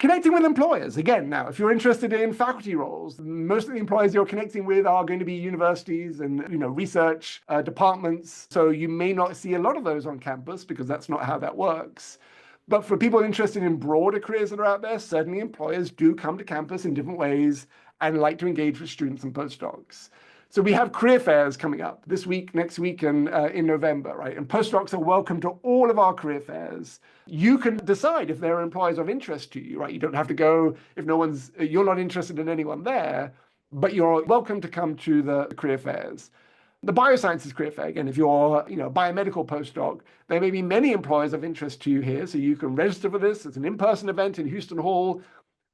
Connecting with employers. Again, now, if you're interested in faculty roles, most of the employers you're connecting with are going to be universities and research departments. So you may not see a lot of those on campus because that's not how that works. But for people interested in broader careers that are out there, certainly employers do come to campus in different ways and like to engage with students and postdocs. So we have career fairs coming up this week, next week, and in November, right? And postdocs are welcome to all of our career fairs. You can decide if there are employers of interest to you, right? You don't have to go if you're not interested in anyone there, but you're welcome to come to the career fairs. The biosciences career fair, again, if you're a biomedical postdoc, there may be many employers of interest to you here, so you can register for this. It's an in-person event in Houston Hall.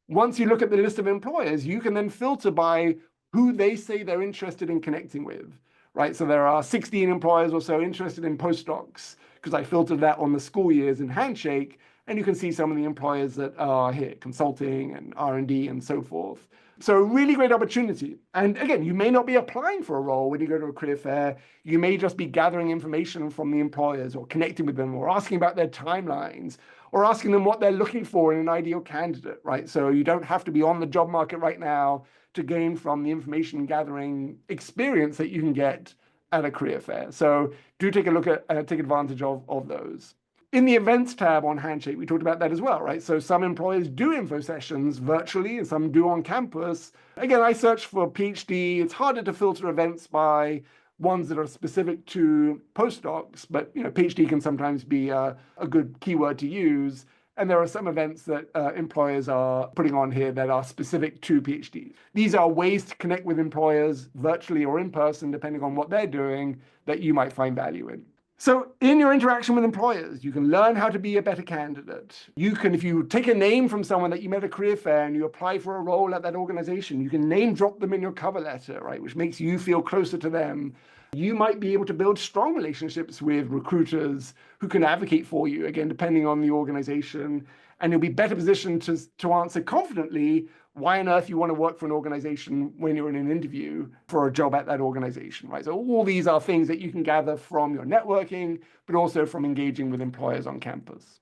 Once you look at the list of employers, you can then filter by who they say they're interested in connecting with, right? So there are 16 employers or so interested in postdocs, because I filtered that on the school years in Handshake, and you can see some of the employers that are here, consulting and R&D and so forth. So a really great opportunity. And again, you may not be applying for a role when you go to a career fair. You may just be gathering information from the employers or connecting with them or asking about their timelines or asking them what they're looking for in an ideal candidate, right? So you don't have to be on the job market right now to gain from the information gathering experience that you can get at a career fair. So do take a look at, take advantage of those. In the events tab on Handshake, we talked about that as well, right? So some employers do info sessions virtually and some do on campus. Again, I searched for PhD. It's harder to filter events by ones that are specific to postdocs, but PhD can sometimes be a good keyword to use. And there are some events that employers are putting on here that are specific to PhDs. These are ways to connect with employers virtually or in person, depending on what they're doing, that you might find value in. So in your interaction with employers, you can learn how to be a better candidate. You can, if you take a name from someone that you met at a career fair and you apply for a role at that organization, you can name drop them in your cover letter, right? Which makes you feel closer to them. You might be able to build strong relationships with recruiters who can advocate for you, again, depending on the organization. And you'll be better positioned to answer confidently why on earth you want to work for an organization when you're in an interview for a job at that organization, right? So all these are things that you can gather from your networking, but also from engaging with employers on campus.